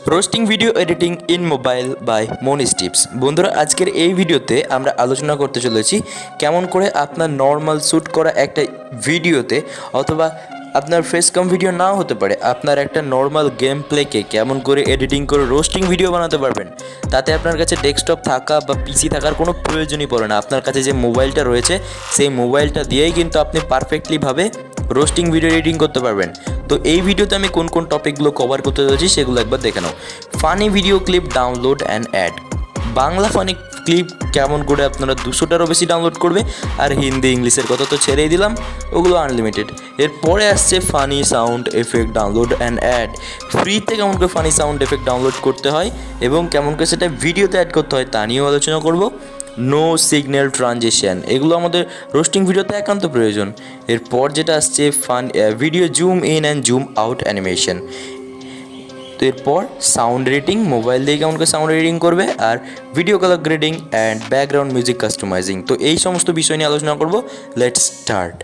Roasting video editing in mobile by Monish tips. बंधुरा आजकेर এই ভিডিওতে আমরা আলোচনা করতে চলেছি কেমন করে আপনার নরমাল শ্যুট করা একটা ভিডিওতে অথবা আপনার ফেস কাম ভিডিও নাও হতে পারে আপনার একটা নরমাল গেম প্লেকে কেমন করে এডিটিং করে রোস্টিং ভিডিও বানাতে পারবেন। তাতে আপনার কাছে ডেস্কটপ থাকা বা পিসি থাকার কোনো প্রয়োজনই পড়ে না। আপনার কাছে যে মোবাইলটা রয়েছে সেই মোবাইলটা দিয়েই কিন্তু আপনি পারফেক্টলি ভাবে রোস্টিং ভিডিও এডিটিং করতে পারবেন। তো এই ভিডিওতে আমি কোন কোন টপিকগুলো কভার করতে যাচ্ছি সেগুলো একবার দেখে নাও। Funny video clip download and add. Bangla funny clip কেমন করে আপনারা 200টারও বেশি ডাউনলোড করবে, আর হিন্দি ইংলিশের কথা তো ছেড়েই দিলাম, ওগুলো আনলিমিটেড। এরপরে আসছে funny sound effect download and add. ফ্রিতে কেমন করে ফানি সাউন্ড এফেক্ট ডাউনলোড করতে হয় এবং কেমন করে সেটা ভিডিওতে অ্যাড করতে হয় তা নিয়েও আলোচনা করব। নো সিগন্যাল ট্রানজিশন, এগুলো আমাদের রোস্টিং ভিডিওতে একান্ত প্রয়োজন। এরপর যেটা আসছে video zoom in and zoom out animation. তো এরপর সাউন্ড এডিটিং, মোবাইল দিয়ে কেমন করে সাউন্ড এডিটিং করবে, আর video colour grading and background music customising. তো এই সমস্ত বিষয় নিয়ে আলোচনা করব। Let's start.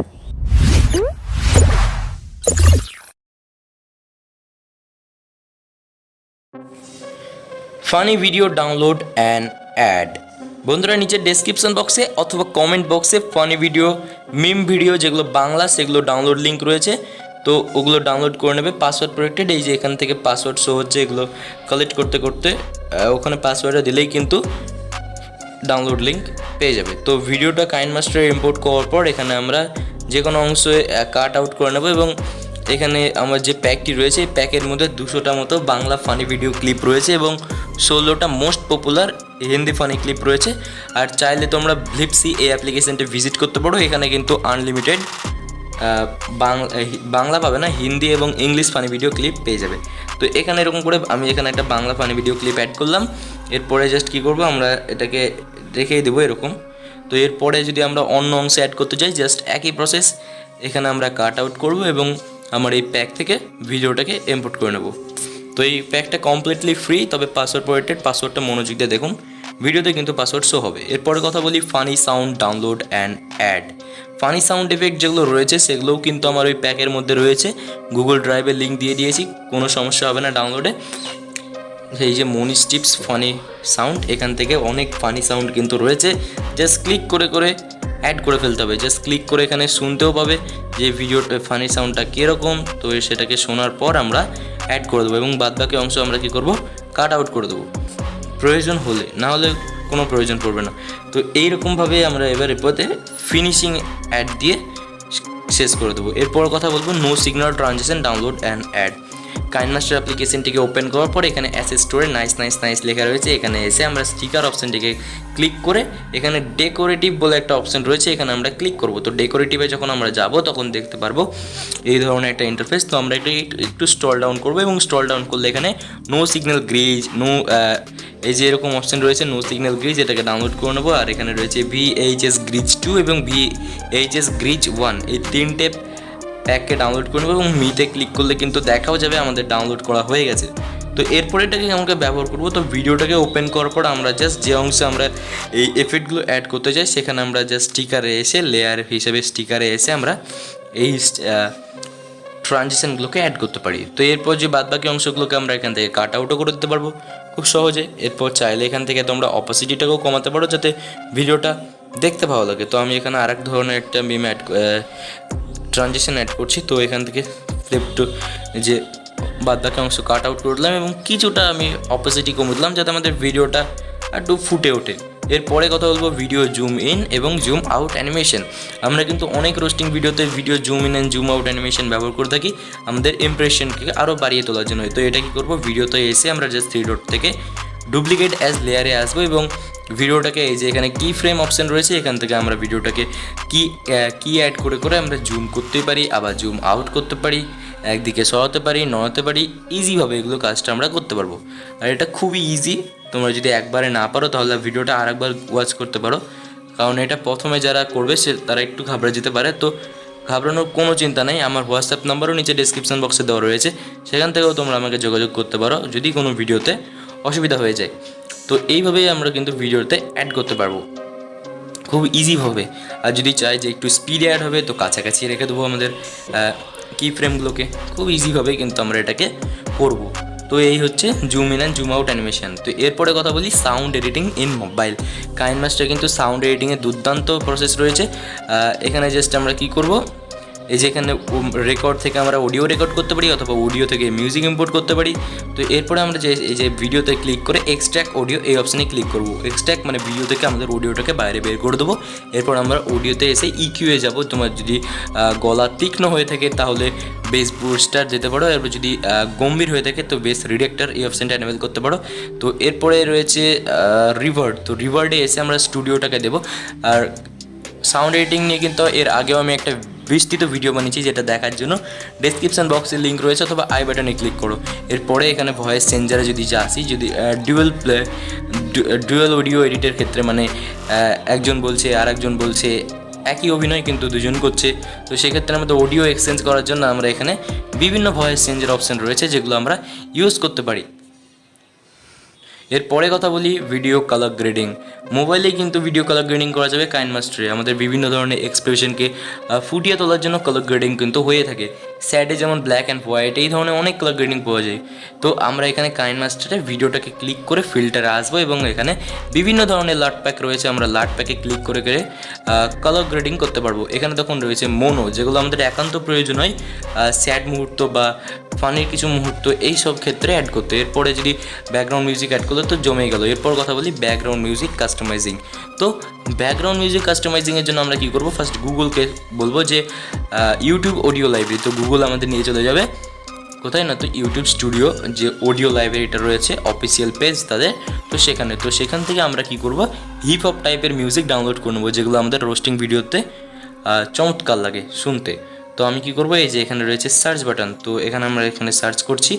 Funny video download and add. বন্ধুরা নিচে ডেসক্রিপশন বক্সে অথবা কমেন্ট বক্সে ফানি ভিডিও, মিম ভিডিও যেগুলো বাংলা সেগুলো ডাউনলোড লিঙ্ক রয়েছে। তো ওগুলো ডাউনলোড করে নেবে পাসওয়ার্ড প্রোটেক্টেড। এই যে এখান থেকে পাসওয়ার্ড শো হচ্ছে, এগুলো কালেক্ট করতে করতে ওখানে পাসওয়ার্ডটা দিলেই কিন্তু ডাউনলোড লিঙ্ক পেয়ে যাবে। তো ভিডিওটা কাইনমাস্টারে ইম্পোর্ট করার পর এখানে আমরা যে কোনো অংশে কাট আউট করে নেব এবং এখানে আমার যে প্যাকটি রয়েছে এই প্যাকের মধ্যে 200টা মতো বাংলা ফানি ভিডিও ক্লিপ রয়েছে এবং 16টা most popular Hindi funny clip রয়েছে। আর চাইলে তোমরা ভ্লিপসি এই অ্যাপ্লিকেশনটি ভিজিট করতে পারো। এখানে কিন্তু আনলিমিটেড বাংলা পাবে না, হিন্দি এবং ইংলিশ ফানি ভিডিও ক্লিপ পেয়ে যাবে। তো এখানে এরকম করে আমি এখানে একটা Bangla funny video clip add করলাম। এরপরে জাস্ট কী করবো, আমরা এটাকে রেখেই দেবো এরকম। তো এরপরে যদি আমরা অন্য অংশে অ্যাড করতে চাই জাস্ট একই প্রসেস, এখানে আমরা কাট আউট করবো এবং আমার এই প্যাক থেকে ভিডিওটাকে ইম্পোর্ট করে নেব। তো এই প্যাকটা কমপ্লিটলি ফ্রি, তবে পাসওয়ার্ড প্রোটেক্টেড। পাসওয়ার্ডটা মনোযোগ দিয়ে দেখুন, ভিডিওতে কিন্তু পাসওয়ার্ড শো হবে। এরপরে কথা বলি funny sound download and add. Funny sound effect যেগুলো রয়েছে সেগুলোও কিন্তু আমার ওই প্যাকের মধ্যে রয়েছে। গুগল ড্রাইভের লিঙ্ক দিয়ে দিয়েছি, কোনো সমস্যা হবে না ডাউনলোডে। এই যে মনিশ টিপস ফানি সাউন্ড, এখান থেকে অনেক ফানি সাউন্ড কিন্তু রয়েছে। জাস্ট ক্লিক করে করে অ্যাড করে ফেলতে হবে। জাস্ট ক্লিক করে এখানে শুনতেও পাবে যে ভিডিওটা ফানি সাউন্ডটা কীরকম। তো সেটাকে শোনার পর আমরা অ্যাড করে দেবো এবং বাদবাকি অংশ আমরা কী করব, কাট আউট করে দেবো প্রয়োজন হলে, না হলে কোনো প্রয়োজন পড়বে না। তো এইরকমভাবে আমরা এবার এরপরে ফিনিশিং অ্যাড দিয়ে শেষ করে দেবো। এরপর কথা বলবো no signal transition download and add. KineMaster অ্যাপ্লিকেশনটিকে ওপেন করার পর এখানে অ্যাসেস স্টোরে নাইস নাইস নাইস লেখা রয়েছে। এখানে এসে আমরা স্টিকার অপশানটিকে ক্লিক করে এখানে ডেকোরেটিভ বলে একটা অপশান রয়েছে, এখানে আমরা ক্লিক করব। তো ডেকোরেটিভে যখন আমরা যাব তখন দেখতে পারবো এই ধরনের একটা ইন্টারফেস। তো আমরা একটু স্ক্রল ডাউন করবো এবং স্ক্রল ডাউন করলে এখানে নো সিগন্যাল গ্রিজ, এই যে এরকম অপশান রয়েছে নো সিগন্যাল গ্রিজ, এটাকে ডাউনলোড করে নেবো। আর এখানে রয়েছে VHS গ্রিজ 2 এবং VHS গ্রিজ 1, এই তিনটে প্যাককে ডাউনলোড করে নেবো এবং মিতে ক্লিক করলে কিন্তু দেখাও যাবে আমাদের ডাউনলোড করা হয়ে গেছে। তো এরপরে এটাকে আমাকে ব্যবহার করবো। তো ভিডিওটাকে ওপেন করার পর আমরা জাস্ট যে অংশে আমরা এই এফেক্টগুলো অ্যাড করতে চাই সেখানে আমরা জাস্ট স্টিকারে এসে লেয়ার হিসেবে স্টিকারে এসে আমরা এই ট্রানজিশনগুলোকে অ্যাড করতে পারি। তো এরপর যে বাদবাকি অংশগুলোকে আমরা এখান থেকে কাট আউটও করে দিতে পারবো খুব সহজে। এরপর চাইলে এখান থেকে তোমরা অপাসিটিটাকেও কমাতে পারো যাতে ভিডিওটা দেখতে ভালো লাগে। তো আমি এখানে আরেক ধরনের একটা মিম ট্রানজিশন অ্যাড করছি। তো এখান থেকে ফ্লিপ টু যে বাদবাকি অংশ কাট আউট করলাম এবং কিছুটা আমি অপোজিটি কমে দিলাম যাতে আমাদের ভিডিওটা একটু ফুটে ওঠে। এরপরে কথা বলবো ভিডিও জুম ইন এবং জুম আউট অ্যানিমেশন। আমরা কিন্তু অনেক রোস্টিং ভিডিওতে video zoom in and zoom out animation ব্যবহার করে থাকি আমাদের ইমপ্রেশনকে আরও বাড়িয়ে তোলার জন্য। তো এটা কী করবো, ভিডিওতে এসে আমরা জাস্ট 3 ডট থেকে ডুপ্লিকেট অ্যাজ লেয়ারে আসবো এবং ভিডিওটাকে এই যে এখানে কি ফ্রেম অপশান রয়েছে এখান থেকে আমরা ভিডিওটাকে কি অ্যাড করে করে আমরা জুম করতে পারি, আবার জুম আউট করতে পারি, একদিকে সরাতে পারি, নড়াতে পারি। ইজিভাবে এগুলো কাজটা আমরা করতে পারবো। আর এটা খুবই ইজি, তোমরা যদি একবারে না পারো তাহলে ভিডিওটা আরেকবার ওয়াচ করতে পারো, কারণ এটা প্রথমে যারা করবে তারা একটু ঘাবড়ে যেতে পারে। তো ঘাবড়ানোর কোনো চিন্তা নেই, আমার হোয়াটসঅ্যাপ নাম্বারও নিচে ডেসক্রিপশন বক্সে দেওয়া রয়েছে, সেখান থেকেও তোমরা আমাকে যোগাযোগ করতে পারো যদি কোনো ভিডিওতে অসুবিধা হয়ে যায়। তো এইভাবেই আমরা কিন্তু ভিডিওতে অ্যাড করতে পারবো খুব ইজিভাবে। আর যদি চাই যে একটু স্পিড অ্যাড হবে তো কাছাকাছি রেখে দেবো আমাদের কি ফ্রেমগুলোকে, খুব ইজিভাবে কিন্তু আমরা এটাকে করব। তো এই হচ্ছে zoom in and zoom out animation. তো এরপরে কথা বলি sound editing in mobile. KineMaster কিন্তু সাউন্ড এডিটিংয়ে দুর্দান্ত প্রসেস রয়েছে। এখানে জাস্ট আমরা কী করব, এই যে এখানে রেকর্ড থেকে আমরা অডিও রেকর্ড করতে পারি অথবা অডিও থেকে মিউজিক ইম্পোর্ট করতে পারি। তো এরপরে আমরা যে এই যে ভিডিওতে ক্লিক করে এক্সট্র্যাক্ট অডিও এই অপশানে ক্লিক করব। এক্সট্র্যাক্ট মানে ভিডিও থেকে আমাদের অডিওটাকে বাইরে বের করে দেবো। এরপর আমরা অডিওতে এসে ইকিউয়ে যাব। তোমার যদি গলা তীক্ষ্ণ হয়ে থাকে তাহলে বেস বুস্টার যেতে পারো, এরপর যদি গম্ভীর হয়ে থাকে তো বেস রিডাক্টার এই অপশানটা এনেবল করতে পারো। তো এরপরে রয়েছে রিভার্ড। তো রিভার্ডে এসে আমরা স্টুডিওটাকে দেবো। আর সাউন্ড এডিটিং নিয়ে কিন্তু এর আগেও আমি একটা বিস্তৃত ভিডিও বানিয়েছি, যেটা দেখার জন্য ডেসক্রিপশন বক্সে লিঙ্ক রয়েছে অথবা আই বাটনে ক্লিক করো। এরপরে এখানে ভয়েস চেঞ্জারে যদি আসি, যদি ডুয়েল অডিও এডিটের ক্ষেত্রে মানে একজন বলছে আর একজন বলছে, একই অভিনয় কিন্তু দুজন করছে, তো সেক্ষেত্রে আমাদের অডিও এক্সচেঞ্জ করার জন্য আমরা এখানে বিভিন্ন ভয়েস চেঞ্জের অপশান রয়েছে যেগুলো আমরা ইউজ করতে পারি। এরপরে কথা বলি ভিডিও কালার গ্রেডিং। মোবাইলে কিন্তু ভিডিও কালার গ্রেডিং করা যাবে কাইনমাস্টারে। আমাদের বিভিন্ন ধরনের এক্সপ্রেশনকে ফুটিয়ে তোলার জন্য কালার গ্রেডিং কিন্তু হয়ে থাকে। স্যাডে যেমন ব্ল্যাক অ্যান্ড হোয়াইট এই ধরনের অনেক কালার গ্রেডিং পাওয়া যায়। তো আমরা এখানে কাইনমাস্টারে ভিডিওটাকে ক্লিক করে ফিল্টারে আসবো এবং এখানে বিভিন্ন ধরনের লাট প্যাক রয়েছে, আমরা লাট প্যাকে ক্লিক করে কালার গ্রেডিং করতে পারবো। এখানে তখন রয়েছে মোনো, যেগুলো আমাদের একান্ত প্রয়োজন হয় স্যাড মুহূর্ত বা ফানির কিছু মুহূর্ত এই সব ক্ষেত্রে অ্যাড করতে। এরপরে যদি ব্যাকগ্রাউন্ড মিউজিক অ্যাড করলে তো জমে গেল। এরপর কথা বলি ব্যাকগ্রাউন্ড মিউজিক কাস্টমাইজিং। তো ব্যাকগ্রাউন্ড মিউজিক কাস্টমাইজিংয়ের জন্য আমরা কী করবো, ফার্স্ট গুগলকে বলবো যে ইউটিউব অডিও লাইব্রেরি। তো গুগল আমাদের নিয়ে চলে যাবে কোথায় না, তো ইউটিউব স্টুডিও যে অডিও লাইব্রেরিটা রয়েছে অফিসিয়াল পেজ তাদের, তো সেখান থেকে আমরা কী করবো, হিপ হপ টাইপের মিউজিক ডাউনলোড করে নেবো যেগুলো আমাদের রোস্টিং ভিডিওতে চমৎকার লাগে শুনতে। তো আমি কী করবো, এই যে এখানে রয়েছে সার্চ বাটন, তো আমরা এখানে সার্চ করছি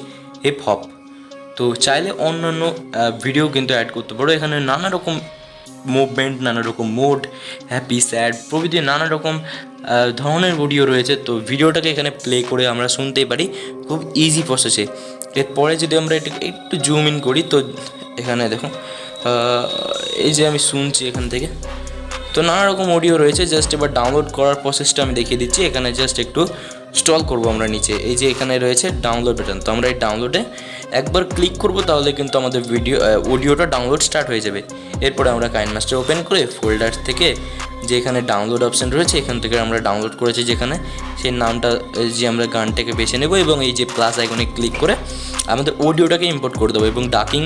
হিপ হপ। তো চাইলে অন্যান্য ভিডিও কিন্তু অ্যাড করতে পারো। এখানে নানা রকম মুভমেন্ট, নানা রকম মোড, হ্যাপি স্যাড প্রভৃতি নানা রকম ধরনের অডিও রয়েছে। তো ভিডিওটাকে এখানে প্লে করে আমরা শুনতেই পারি খুব ইজি প্রসেসে। এরপরে যদি আমরা এটাকে একটু জুম ইন করি, তো এখানে দেখো এই যে আমি শুনছি এখান থেকে, তো নানা রকম অডিও রয়েছে। জাস্ট এবার ডাউনলোড করার প্রসেসটা আমি দেখিয়ে দিচ্ছি। এখানে জাস্ট একটু স্টল করব আমরা নিচে, এই যে এখানে রয়েছে ডাউনলোড বাটন। তো আমরা এই ডাউনলোডে একবার ক্লিক করব, তাহলে কিন্তু আমাদের অডিওটা ডাউনলোড স্টার্ট হয়ে যাবে। এরপরে আমরা কাইনমাস্টার ওপেন করে ফোল্ডার থেকে যে এখানে ডাউনলোড অপশান রয়েছে এখান থেকে আমরা ডাউনলোড করেছি যেখানে সেই নামটা যে আমরা গানটাকে বেছে নেব এবং এই যে প্লাস আইকনে ক্লিক করে আমাদের অডিওটাকে ইম্পোর্ট করে দেবো এবং ডাকিং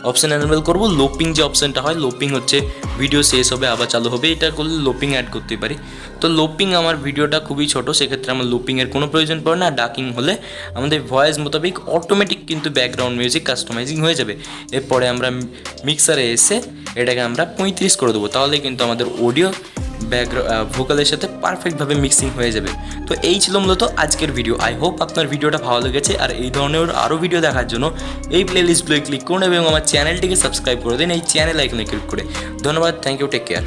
অপশান এনেবল করব। লোপিং যে অপশানটা হয়, লোপিং হচ্ছে ভিডিও শেষ হবে আবার চালু হবে, এটা করলে লোপিং অ্যাড করতে পারি। তো লোপিং আমার ভিডিওটা খুবই ছোটো, সেক্ষেত্রে আমার লোপিংয়ের কোনো প্রয়োজন পড়ে না। ডাকিং হলে আমাদের ভয়েস মোতাবেক অটোমেটিক কিন্তু ব্যাকগ্রাউন্ড মিউজিক কাস্টমাইজিং হয়ে যাবে। এরপরে আমরা মিক্সারে এসে এটাকে আমরা 35 করে দেবো, তাহলে কিন্তু আমাদের অডিও ভোকালের সাথে পারফেক্টভাবে মিক্সিং হয়ে যাবে। তো এই ছিল মূলত আজকের ভিডিও। আই হোপ আপনার ভিডিওটা ভালো লেগেছে। আর এই ধরনের আরও ভিডিও দেখার জন্য এই প্লেলিস্টগুলোয় ক্লিক করুন এবং আমার চ্যানেলটিকে সাবস্ক্রাইব করে দিন এই চ্যানেল আইকনে ক্লিক করে। ধন্যবাদ, থ্যাংক ইউ, টেক কেয়ার।